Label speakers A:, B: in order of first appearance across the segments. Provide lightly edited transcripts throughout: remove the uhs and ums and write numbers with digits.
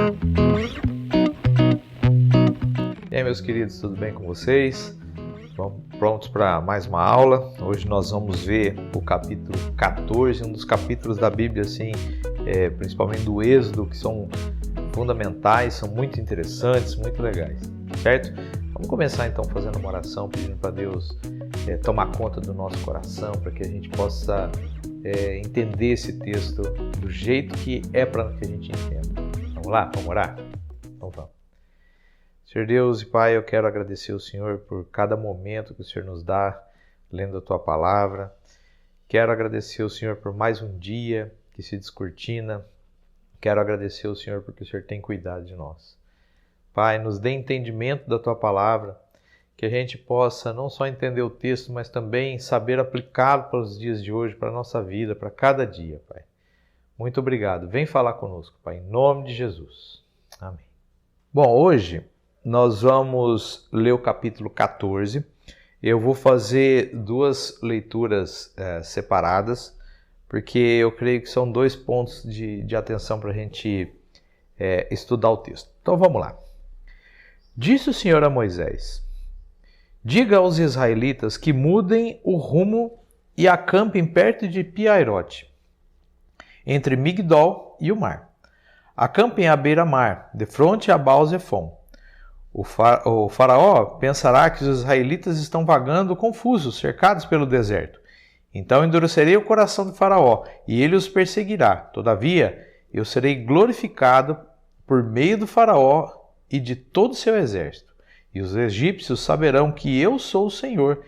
A: E aí, meus queridos, tudo bem com vocês? Vamos prontos para mais uma aula. Hoje nós vamos ver o capítulo 14, um dos capítulos da Bíblia, assim, principalmente do Êxodo, que são fundamentais, são muito interessantes, muito legais, certo? Vamos começar então fazendo uma oração, pedindo para Deus tomar conta do nosso coração, para que a gente possa entender esse texto do jeito que é para que a gente entenda. Vamos lá? Vamos orar? Então vamos. Senhor Deus e Pai, eu quero agradecer ao Senhor por cada momento que o Senhor nos dá, lendo a Tua Palavra. Quero agradecer ao Senhor por mais um dia que se descortina. Quero agradecer ao Senhor porque o Senhor tem cuidado de nós. Pai, nos dê entendimento da Tua Palavra, que a gente possa não só entender o texto, mas também saber aplicá-lo para os dias de hoje, para a nossa vida, para cada dia, Pai. Muito obrigado. Vem falar conosco, Pai, em nome de Jesus. Amém. Bom, hoje nós vamos ler o capítulo 14. Eu vou fazer duas leituras separadas, porque eu creio que são dois pontos de atenção para a gente estudar o texto. Então vamos lá. Disse o Senhor a Moisés: diga aos israelitas que mudem o rumo e acampem perto de Pi-Hahirote, entre Migdol e o mar. Acampem à beira-mar, de frente a Baal-Zephon. O faraó pensará que os israelitas estão vagando confusos, cercados pelo deserto. Então endurecerei o coração do faraó, e ele os perseguirá. Todavia, eu serei glorificado por meio do faraó e de todo o seu exército. E os egípcios saberão que eu sou o Senhor.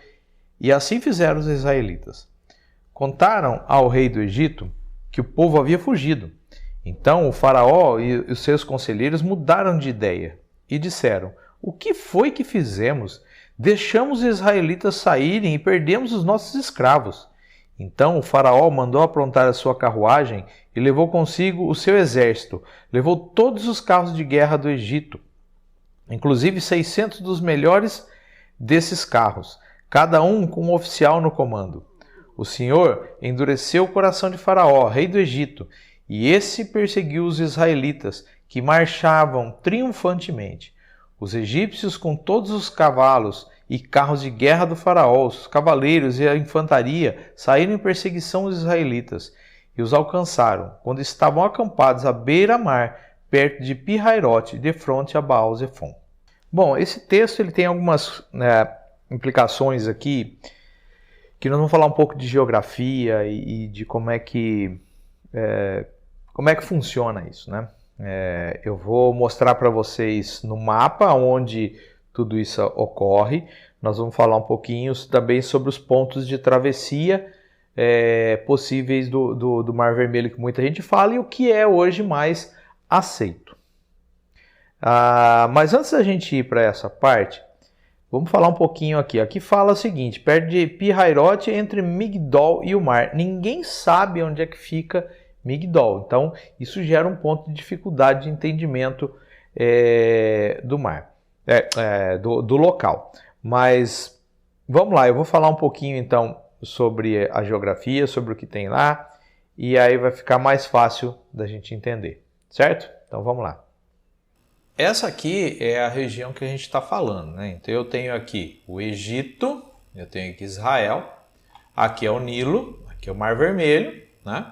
A: E assim fizeram os israelitas. Contaram ao rei do Egito que o povo havia fugido. Então o faraó e os seus conselheiros mudaram de ideia e disseram: o que foi que fizemos? Deixamos os israelitas saírem e perdemos os nossos escravos. Então o faraó mandou aprontar a sua carruagem e levou consigo o seu exército. Levou todos os carros de guerra do Egito, inclusive 600 dos melhores desses carros, cada um com um oficial no comando. O Senhor endureceu o coração de Faraó, rei do Egito, e esse perseguiu os israelitas, que marchavam triunfantemente. Os egípcios, com todos os cavalos e carros de guerra do faraó, os cavaleiros e a infantaria, saíram em perseguição aos israelitas e os alcançaram, quando estavam acampados à beira-mar, perto de Pi-Hahirote, de frente a Baal-Zephon. Bom, esse texto ele tem algumas implicações aqui, que nós vamos falar um pouco de geografia e de como é que funciona isso, né? Eu vou mostrar para vocês no mapa onde tudo isso ocorre. Nós vamos falar um pouquinho também sobre os pontos de travessia possíveis do Mar Vermelho, que muita gente fala, e o que é hoje mais aceito. Mas antes da gente ir para essa parte, vamos falar um pouquinho aqui. Aqui fala o seguinte: perto de Pi-Hahirote, entre Migdol e o mar. Ninguém sabe onde é que fica Migdol. Então, isso gera um ponto de dificuldade de entendimento do mar, do local. Mas, vamos lá, eu vou falar um pouquinho, então, sobre a geografia, sobre o que tem lá, e aí vai ficar mais fácil da gente entender, certo? Então, vamos lá. Essa aqui é a região que a gente está falando, né? Então, eu tenho aqui o Egito, eu tenho aqui Israel, aqui é o Nilo, aqui é o Mar Vermelho, né?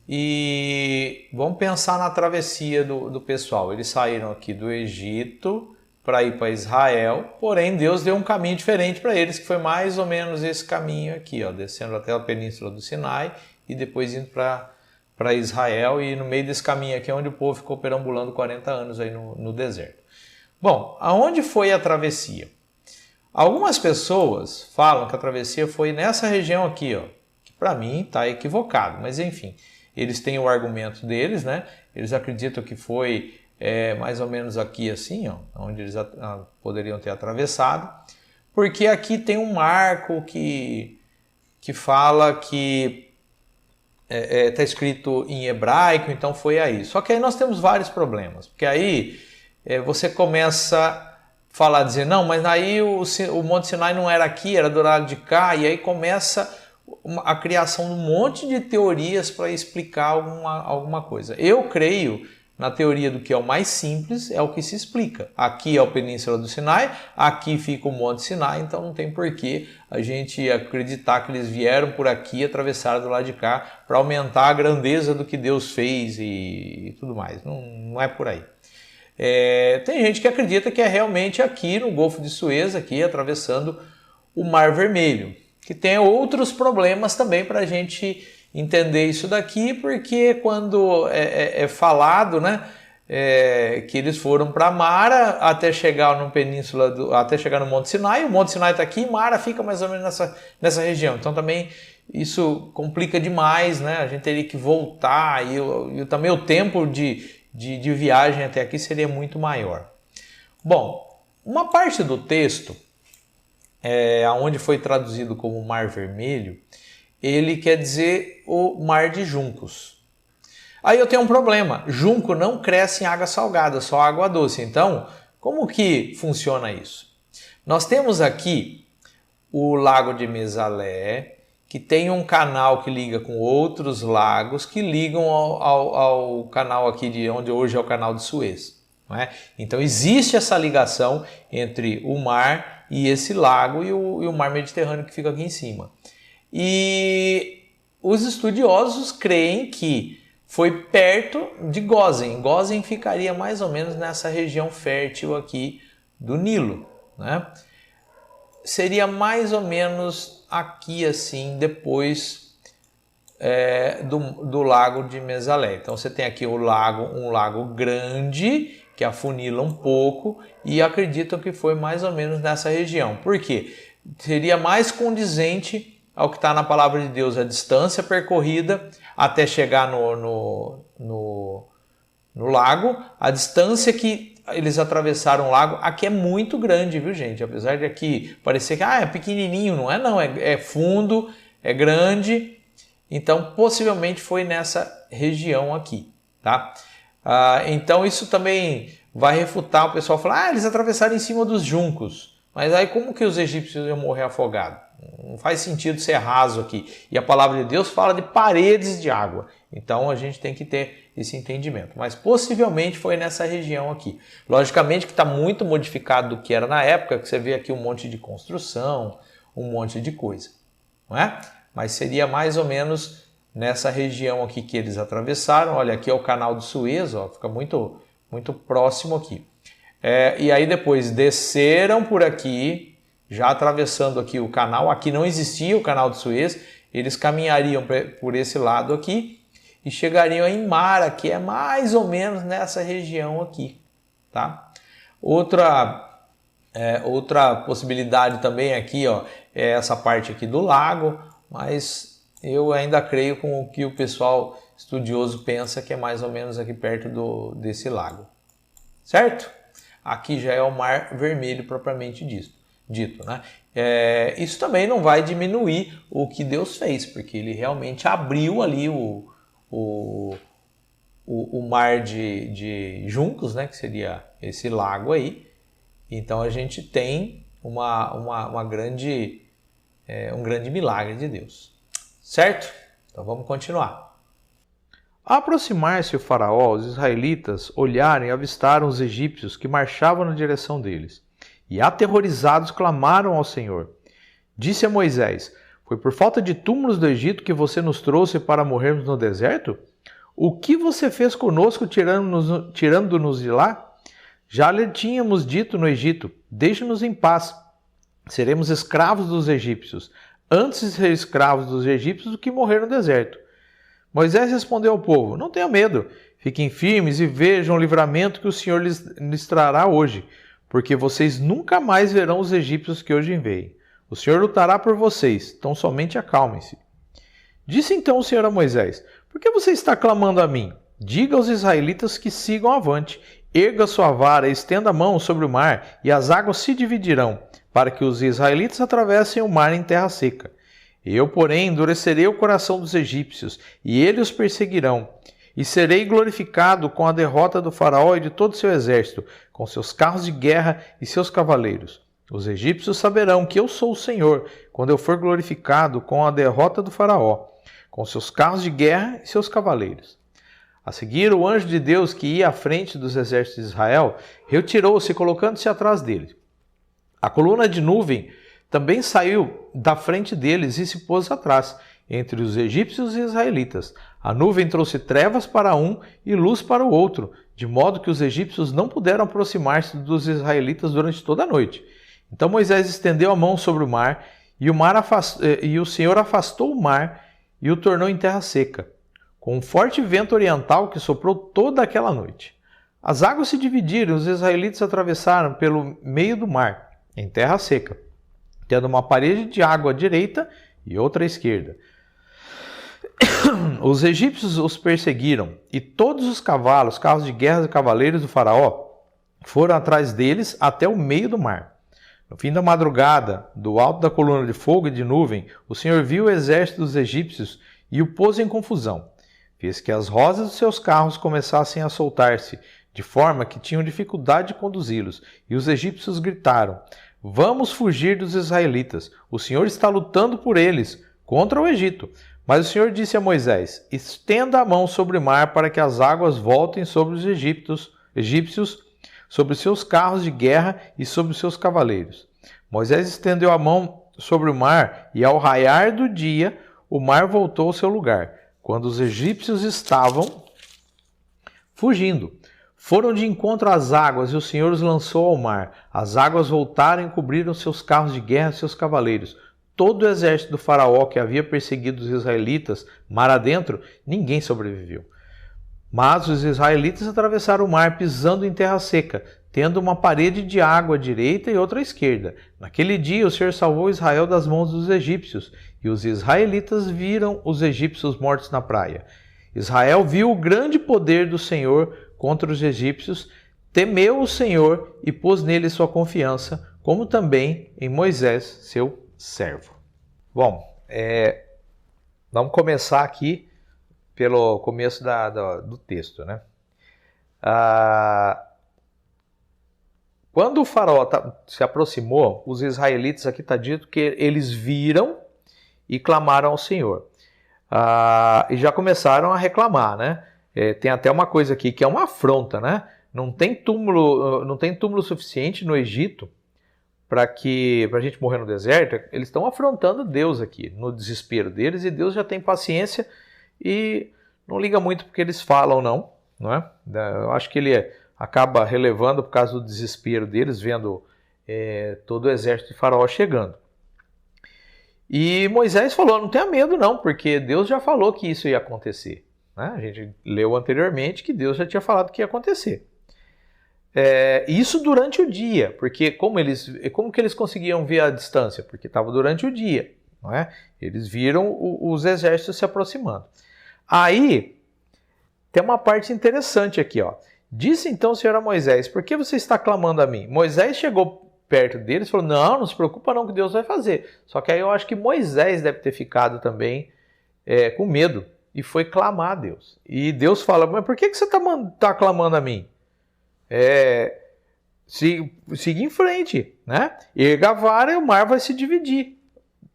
A: E vamos pensar na travessia do pessoal. Eles saíram aqui do Egito para ir para Israel, porém Deus deu um caminho diferente para eles, que foi mais ou menos esse caminho aqui, ó, descendo até a península do Sinai e depois indo para Israel, e no meio desse caminho aqui é onde o povo ficou perambulando 40 anos aí no deserto. Bom, aonde foi a travessia? Algumas pessoas falam que a travessia foi nessa região aqui, ó, que para mim está equivocado, mas enfim. Eles têm o argumento deles, né? Eles acreditam que foi mais ou menos aqui assim, ó, onde eles poderiam ter atravessado, porque aqui tem um marco que fala que está escrito em hebraico, então foi aí. Só que aí nós temos vários problemas, porque aí você começa a falar, dizer, não, mas aí o Monte Sinai não era aqui, era do lado de cá, e aí começa a criação de um monte de teorias para explicar alguma coisa. Eu creio Na teoria do que é o mais simples é o que se explica. Aqui é a Península do Sinai, aqui fica o Monte Sinai, então não tem porquê a gente acreditar que eles vieram por aqui e atravessaram do lado de cá para aumentar a grandeza do que Deus fez e tudo mais. Não é por aí. Tem gente que acredita que é realmente aqui no Golfo de Suez, aqui atravessando o Mar Vermelho, que tem outros problemas também para a gente entender isso daqui, porque quando é falado, né, que eles foram para Mara até chegar no até chegar no Monte Sinai, o Monte Sinai está aqui e Mara fica mais ou menos nessa região. Então também isso complica demais, né? A gente teria que voltar e também o tempo de viagem até aqui seria muito maior. Bom, uma parte do texto, onde foi traduzido como Mar Vermelho, ele quer dizer o mar de juncos. Aí eu tenho um problema, junco não cresce em água salgada, só água doce. Então, como que funciona isso? Nós temos aqui o Lago de Mesalé, que tem um canal que liga com outros lagos que ligam ao canal aqui de onde hoje é o canal de Suez. Não é? Então existe essa ligação entre o mar e esse lago e o mar Mediterrâneo que fica aqui em cima. E os estudiosos creem que foi perto de Gósen. Gósen ficaria mais ou menos nessa região fértil aqui do Nilo, né? Seria mais ou menos aqui assim, depois do lago de Mesalé. Então você tem aqui um lago grande que afunila um pouco e acreditam que foi mais ou menos nessa região. Por quê? Seria mais condizente ao que está na palavra de Deus, a distância percorrida até chegar no lago, a distância que eles atravessaram o lago, aqui é muito grande, viu gente? Apesar de aqui parecer que é pequenininho, não é não, é fundo, é grande, então possivelmente foi nessa região aqui, tá? Então isso também vai refutar o pessoal falar, eles atravessaram em cima dos juncos, mas aí como que os egípcios iam morrer afogados? Não faz sentido ser raso aqui. E a palavra de Deus fala de paredes de água. Então a gente tem que ter esse entendimento. Mas possivelmente foi nessa região aqui. Logicamente que está muito modificado do que era na época, que você vê aqui um monte de construção, um monte de coisa. Não é? Mas seria mais ou menos nessa região aqui que eles atravessaram. Olha, aqui é o canal de Suez, ó, fica muito, muito próximo aqui. E aí depois desceram por aqui, já atravessando aqui o canal. Aqui não existia o canal de Suez, eles caminhariam por esse lado aqui e chegariam em Mara, que é mais ou menos nessa região aqui, tá? Outra possibilidade também aqui, ó, é essa parte aqui do lago, mas eu ainda creio com o que o pessoal estudioso pensa, que é mais ou menos aqui perto desse lago, certo? Aqui já é o Mar Vermelho propriamente dito, né? Isso também não vai diminuir o que Deus fez, porque ele realmente abriu ali o mar de juncos, né? Que seria esse lago aí. Então a gente tem um grande milagre de Deus, certo? Então vamos continuar. Ao aproximar-se o faraó, os israelitas olharam e avistaram os egípcios que marchavam na direção deles. E aterrorizados clamaram ao Senhor. Disse a Moisés: foi por falta de túmulos do Egito que você nos trouxe para morrermos no deserto? O que você fez conosco tirando-nos de lá? Já lhe tínhamos dito no Egito: deixe-nos em paz, seremos escravos dos egípcios, antes de ser escravos dos egípcios do que morrer no deserto. Moisés respondeu ao povo: não tenham medo, fiquem firmes e vejam o livramento que o Senhor lhes trará hoje, porque vocês nunca mais verão os egípcios que hoje enviei. O Senhor lutará por vocês, então somente acalmem-se. Disse então o Senhor a Moisés: por que você está clamando a mim? Diga aos israelitas que sigam avante. Erga sua vara, estenda a mão sobre o mar, e as águas se dividirão, para que os israelitas atravessem o mar em terra seca. Eu, porém, endurecerei o coração dos egípcios, e eles os perseguirão. E serei glorificado com a derrota do faraó e de todo o seu exército, com seus carros de guerra e seus cavaleiros. Os egípcios saberão que eu sou o Senhor, quando eu for glorificado com a derrota do faraó, com seus carros de guerra e seus cavaleiros. A seguir, o anjo de Deus que ia à frente dos exércitos de Israel retirou-se, colocando-se atrás deles. A coluna de nuvem também saiu da frente deles e se pôs atrás, entre os egípcios e israelitas. A nuvem trouxe trevas para um e luz para o outro, de modo que os egípcios não puderam aproximar-se dos israelitas durante toda a noite. Então Moisés estendeu a mão sobre o mar, e o Senhor afastou o mar e o tornou em terra seca, com um forte vento oriental que soprou toda aquela noite. As águas se dividiram e os israelitas atravessaram pelo meio do mar, em terra seca, tendo uma parede de água à direita e outra à esquerda. Os egípcios os perseguiram, e todos os cavalos, carros de guerra e cavaleiros do faraó foram atrás deles até o meio do mar. No fim da madrugada, do alto da coluna de fogo e de nuvem, o Senhor viu o exército dos egípcios e o pôs em confusão. Fez que as rodas dos seus carros começassem a soltar-se, de forma que tinham dificuldade de conduzi-los, e os egípcios gritaram: "Vamos fugir dos israelitas, o Senhor está lutando por eles, contra o Egito." Mas o Senhor disse a Moisés: "Estenda a mão sobre o mar para que as águas voltem sobre os egípcios, sobre os seus carros de guerra e sobre os seus cavaleiros." Moisés estendeu a mão sobre o mar e, ao raiar do dia, o mar voltou ao seu lugar, quando os egípcios estavam fugindo. Foram de encontro às águas e o Senhor os lançou ao mar. As águas voltaram e cobriram seus carros de guerra e seus cavaleiros. Todo o exército do faraó que havia perseguido os israelitas mar adentro, ninguém sobreviveu. Mas os israelitas atravessaram o mar pisando em terra seca, tendo uma parede de água à direita e outra à esquerda. Naquele dia o Senhor salvou Israel das mãos dos egípcios, e os israelitas viram os egípcios mortos na praia. Israel viu o grande poder do Senhor contra os egípcios, temeu o Senhor e pôs nele sua confiança, como também em Moisés, seu servo. Bom, vamos começar aqui pelo começo do texto, né? Quando o faraó se aproximou, os israelitas, aqui está dito que eles viram e clamaram ao Senhor. E já começaram a reclamar, né? Tem até uma coisa aqui que é uma afronta, né? Não tem túmulo suficiente no Egito para a gente morrer no deserto. Eles estão afrontando Deus aqui, no desespero deles, e Deus já tem paciência e não liga muito porque eles falam, não é? Eu acho que ele acaba relevando por causa do desespero deles, vendo todo o exército de Faraó chegando. E Moisés falou: não tenha medo não, porque Deus já falou que isso ia acontecer, né? A gente leu anteriormente que Deus já tinha falado que ia acontecer. Isso durante o dia, porque como que eles conseguiam ver a distância? Porque estava durante o dia, não é? Eles viram os exércitos se aproximando. Aí tem uma parte interessante aqui, ó. Disse então o Senhor a Moisés: por que você está clamando a mim? Moisés chegou perto deles e falou: não se preocupa não, que Deus vai fazer. Só que aí eu acho que Moisés deve ter ficado também com medo e foi clamar a Deus. E Deus fala: mas por que você está clamando a mim? Siga em frente, né? Erga a vara e o mar vai se dividir.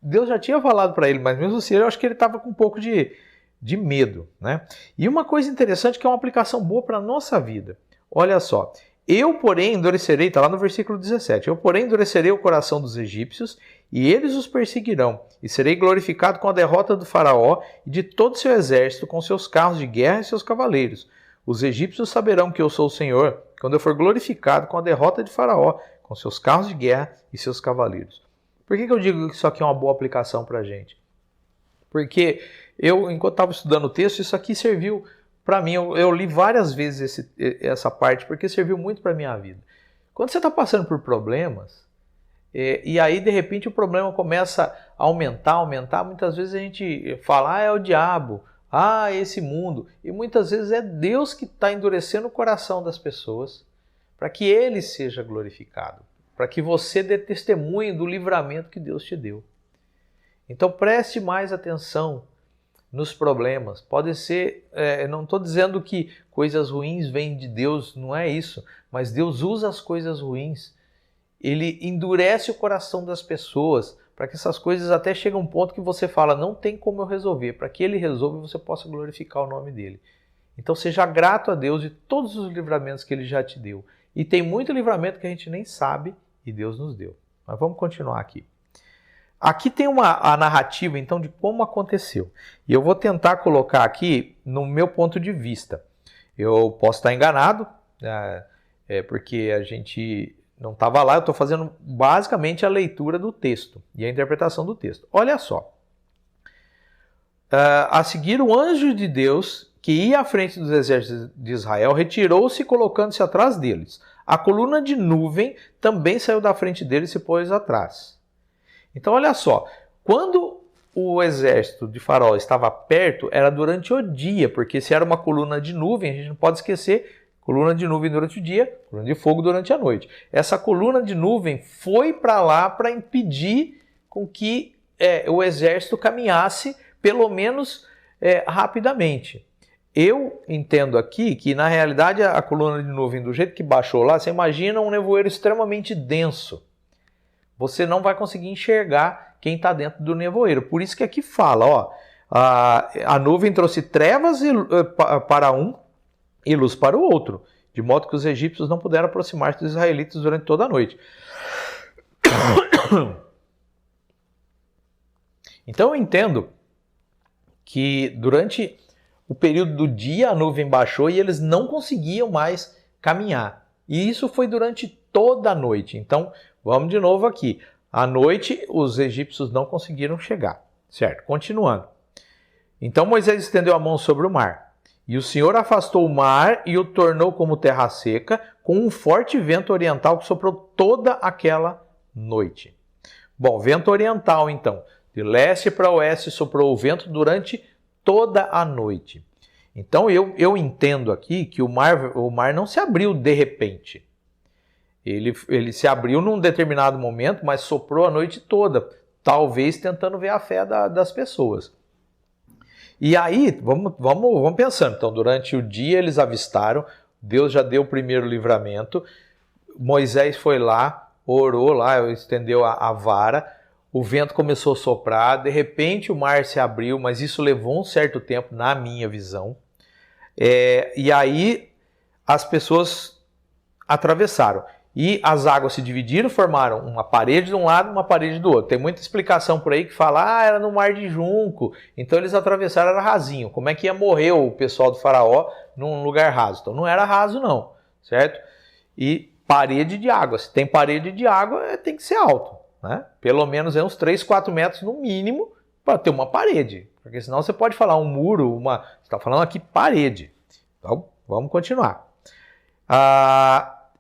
A: Deus já tinha falado para ele, mas mesmo assim eu acho que ele estava com um pouco de medo, né? E uma coisa interessante que é uma aplicação boa para a nossa vida. Olha só. Eu, porém, endurecerei, está lá no versículo 17, eu, porém, endurecerei o coração dos egípcios e eles os perseguirão, e serei glorificado com a derrota do faraó e de todo o seu exército, com seus carros de guerra e seus cavaleiros. Os egípcios saberão que eu sou o Senhor, quando eu for glorificado com a derrota de faraó, com seus carros de guerra e seus cavaleiros. Por que eu digo que isso aqui é uma boa aplicação para a gente? Porque enquanto estava estudando o texto, isso aqui serviu para mim. Eu li várias vezes essa parte, porque serviu muito para a minha vida. Quando você está passando por problemas, e aí de repente o problema começa a aumentar, muitas vezes a gente fala: é o diabo, é esse mundo. E muitas vezes é Deus que está endurecendo o coração das pessoas para que Ele seja glorificado, para que você dê testemunho do livramento que Deus te deu. Então preste mais atenção nos problemas. Pode ser, não estou dizendo que coisas ruins vêm de Deus, não é isso, mas Deus usa as coisas ruins, Ele endurece o coração das pessoas, para que essas coisas até cheguem a um ponto que você fala: não tem como eu resolver, para que Ele resolva e você possa glorificar o nome dEle. Então seja grato a Deus de todos os livramentos que Ele já te deu. E tem muito livramento que a gente nem sabe e Deus nos deu. Mas vamos continuar aqui. Aqui tem a narrativa, então, de como aconteceu. E eu vou tentar colocar aqui no meu ponto de vista. Eu posso estar enganado, porque a gente não estava lá. Eu estou fazendo basicamente a leitura do texto e a interpretação do texto. Olha só. A seguir, o anjo de Deus, que ia à frente dos exércitos de Israel, retirou-se colocando-se atrás deles. A coluna de nuvem também saiu da frente deles e se pôs atrás. Então, olha só, quando o exército de Faraó estava perto, era durante o dia, porque se era uma coluna de nuvem, a gente não pode esquecer, coluna de nuvem durante o dia, coluna de fogo durante a noite. Essa coluna de nuvem foi para lá para impedir com que o exército caminhasse, pelo menos rapidamente. Eu entendo aqui que, na realidade, a coluna de nuvem, do jeito que baixou lá, você imagina um nevoeiro extremamente denso. Você não vai conseguir enxergar quem está dentro do nevoeiro. Por isso que aqui fala, ó, a nuvem trouxe trevas para um e luz para o outro, de modo que os egípcios não puderam aproximar-se dos israelitas durante toda a noite. Então eu entendo que durante o período do dia a nuvem baixou e eles não conseguiam mais caminhar. E isso foi durante toda a noite. Então, vamos de novo aqui. À noite, os egípcios não conseguiram chegar. Certo? Continuando. Então Moisés estendeu a mão sobre o mar. E o Senhor afastou o mar e o tornou como terra seca, com um forte vento oriental que soprou toda aquela noite. Bom, vento oriental, então. De leste para oeste soprou o vento durante toda a noite. Então eu entendo aqui que o mar não se abriu de repente. Ele se abriu num determinado momento, mas soprou a noite toda, talvez tentando ver a fé das pessoas. E aí, vamos pensando. Então, durante o dia eles avistaram, Deus já deu o primeiro livramento, Moisés foi lá, orou lá, estendeu a vara, o vento começou a soprar, de repente o mar se abriu, mas isso levou um certo tempo, na minha visão. E aí as pessoas atravessaram. E as águas se dividiram, formaram uma parede de um lado e uma parede do outro. Tem muita explicação por aí que fala, era no mar de Junco, então eles atravessaram, era rasinho. Como é que ia morrer o pessoal do faraó num lugar raso? Então não era raso não, certo? E parede de água, se tem parede de água, tem que ser alto, né? Pelo menos uns 3, 4 metros no mínimo para ter uma parede, porque senão você pode falar um muro, você está falando aqui parede. Então vamos continuar.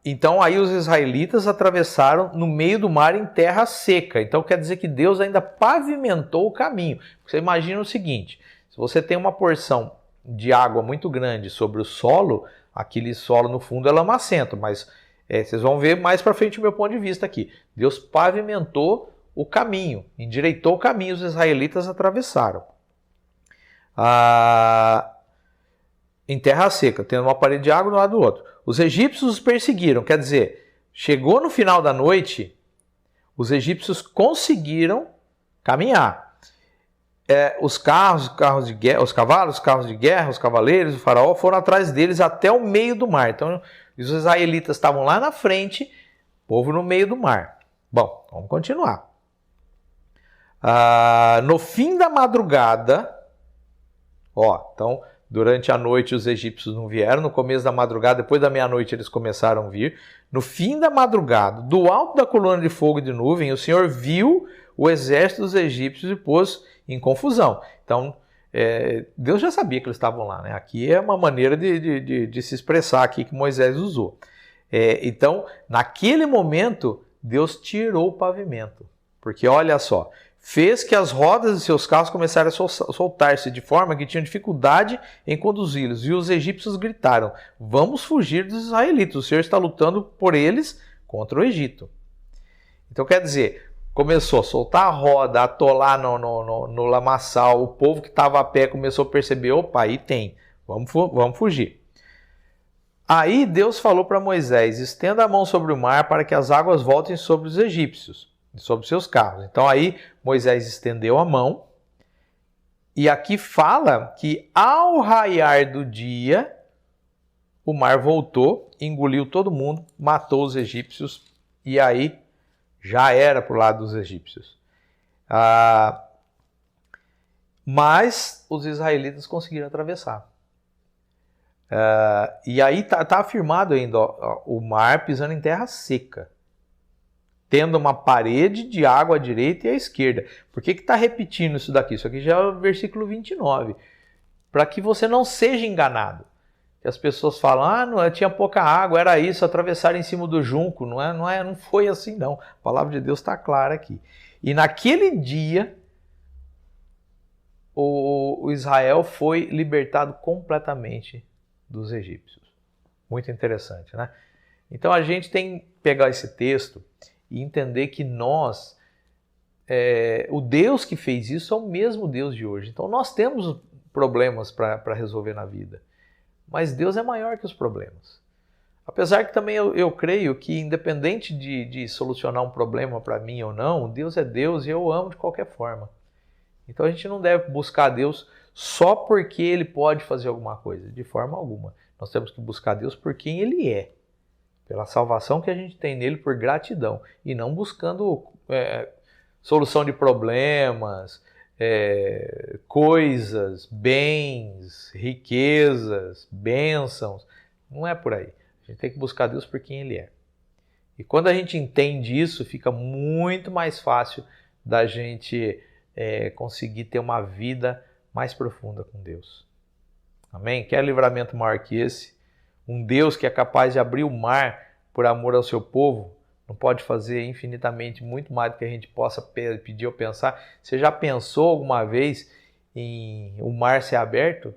A: Então aí os israelitas atravessaram no meio do mar em terra seca. Então quer dizer que Deus ainda pavimentou o caminho. Você imagina o seguinte, se você tem uma porção de água muito grande sobre o solo, aquele solo no fundo é lamacento, mas vocês vão ver mais para frente o meu ponto de vista aqui. Deus pavimentou o caminho, endireitou o caminho, os israelitas atravessaram. Em terra seca, tendo uma parede de água do lado do outro. Os egípcios os perseguiram, quer dizer, chegou no final da noite, os egípcios conseguiram caminhar. Os cavalos de guerra, os carros de guerra, os cavaleiros, o faraó foram atrás deles até o meio do mar. Então, os israelitas estavam lá na frente, o povo no meio do mar. Bom, vamos continuar. No fim da madrugada, então, durante a noite os egípcios não vieram, no começo da madrugada, depois da meia-noite eles começaram a vir. No fim da madrugada, do alto da coluna de fogo e de nuvem, o Senhor viu o exército dos egípcios e pôs em confusão. Então, Deus já sabia que eles estavam lá, né? Aqui é uma maneira de se expressar aqui que Moisés usou. Então, naquele momento, Deus tirou o pavimento. Porque olha só, fez que as rodas de seus carros começaram a soltar-se de forma que tinham dificuldade em conduzi-los. E os egípcios gritaram, vamos fugir dos israelitas, o Senhor está lutando por eles contra o Egito. Então quer dizer, começou a soltar a roda, a atolar no lamaçal, o povo que estava a pé começou a perceber, opa, aí tem, vamos fugir. Aí Deus falou para Moisés, estenda a mão sobre o mar para que as águas voltem sobre os egípcios, sobre seus carros. Então aí Moisés estendeu a mão E aqui fala que ao raiar do dia, o mar voltou, engoliu todo mundo, matou os egípcios e aí já era para o lado dos egípcios. Mas os israelitas conseguiram atravessar. E aí está afirmado ainda o mar pisando em terra seca, tendo uma parede de água à direita e à esquerda. Por que está repetindo isso daqui? Isso aqui já é o versículo 29. Para que você não seja enganado. Que as pessoas falam, não, tinha pouca água, era isso, atravessaram em cima do junco. Não foi assim não. A palavra de Deus está clara aqui. E naquele dia, o Israel foi libertado completamente dos egípcios. Muito interessante, né? Então a gente tem que pegar esse texto e entender que nós, o Deus que fez isso é o mesmo Deus de hoje. Então nós temos problemas para resolver na vida, mas Deus é maior que os problemas. Apesar que também eu creio que independente de solucionar um problema para mim ou não, Deus é Deus e eu amo de qualquer forma. Então a gente não deve buscar Deus só porque Ele pode fazer alguma coisa, de forma alguma. Nós temos que buscar Deus por quem Ele é, pela salvação que a gente tem nele, por gratidão, e não buscando solução de problemas, coisas, bens, riquezas, bênçãos. Não é por aí. A gente tem que buscar Deus por quem Ele é. E quando a gente entende isso, fica muito mais fácil da gente conseguir ter uma vida mais profunda com Deus. Amém? Quer livramento maior que esse? Um Deus que é capaz de abrir o mar por amor ao seu povo, não pode fazer infinitamente muito mais do que a gente possa pedir ou pensar. Você já pensou alguma vez em o mar ser aberto?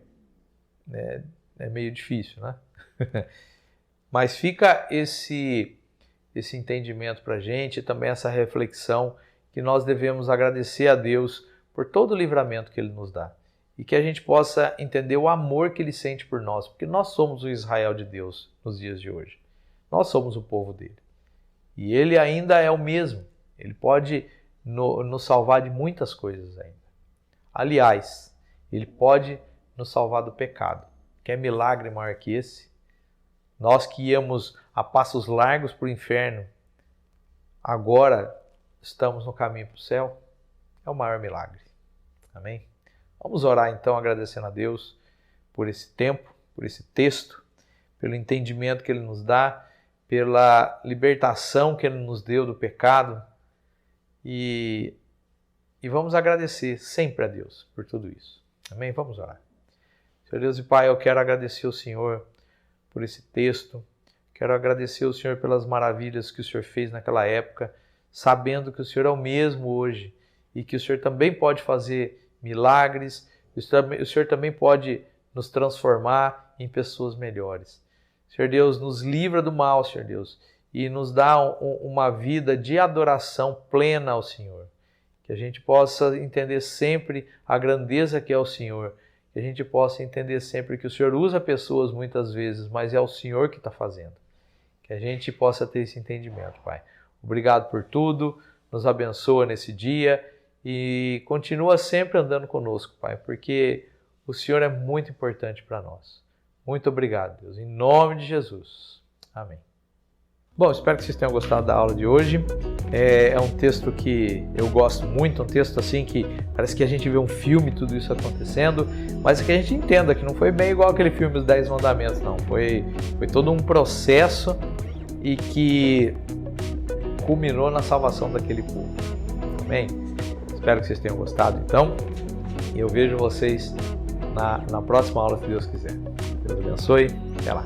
A: É meio difícil, né? Mas fica esse entendimento para a gente e também essa reflexão que nós devemos agradecer a Deus por todo o livramento que Ele nos dá. E que a gente possa entender o amor que Ele sente por nós, porque nós somos o Israel de Deus nos dias de hoje. Nós somos o povo dele. E Ele ainda é o mesmo. Ele pode nos salvar de muitas coisas ainda. Aliás, Ele pode nos salvar do pecado. Quer milagre maior que esse? Nós que íamos a passos largos para o inferno, agora estamos no caminho para o céu. É o maior milagre. Amém? Vamos orar então agradecendo a Deus por esse tempo, por esse texto, pelo entendimento que Ele nos dá, pela libertação que Ele nos deu do pecado e vamos agradecer sempre a Deus por tudo isso. Amém? Vamos orar. Senhor Deus e Pai, eu quero agradecer ao Senhor por esse texto, quero agradecer ao Senhor pelas maravilhas que o Senhor fez naquela época, sabendo que o Senhor é o mesmo hoje e que o Senhor também pode fazer milagres, o Senhor também pode nos transformar em pessoas melhores. Senhor Deus, nos livra do mal, Senhor Deus, e nos dá uma vida de adoração plena ao Senhor. Que a gente possa entender sempre a grandeza que é o Senhor, que a gente possa entender sempre que o Senhor usa pessoas muitas vezes, mas é o Senhor que está fazendo. Que a gente possa ter esse entendimento, Pai. Obrigado por tudo, nos abençoa nesse dia e continua sempre andando conosco, Pai, porque o Senhor é muito importante para nós. Muito obrigado, Deus, em nome de Jesus. Amém. Bom, espero que vocês tenham gostado da aula de hoje. É um texto que eu gosto muito, um texto assim que parece que a gente vê um filme, tudo isso acontecendo, mas que a gente entenda que não foi bem igual aquele filme Os 10 Mandamentos, não. Foi todo um processo e que culminou na salvação daquele povo. Amém? Espero que vocês tenham gostado, então. E eu vejo vocês na próxima aula, se Deus quiser. Deus abençoe. Até lá.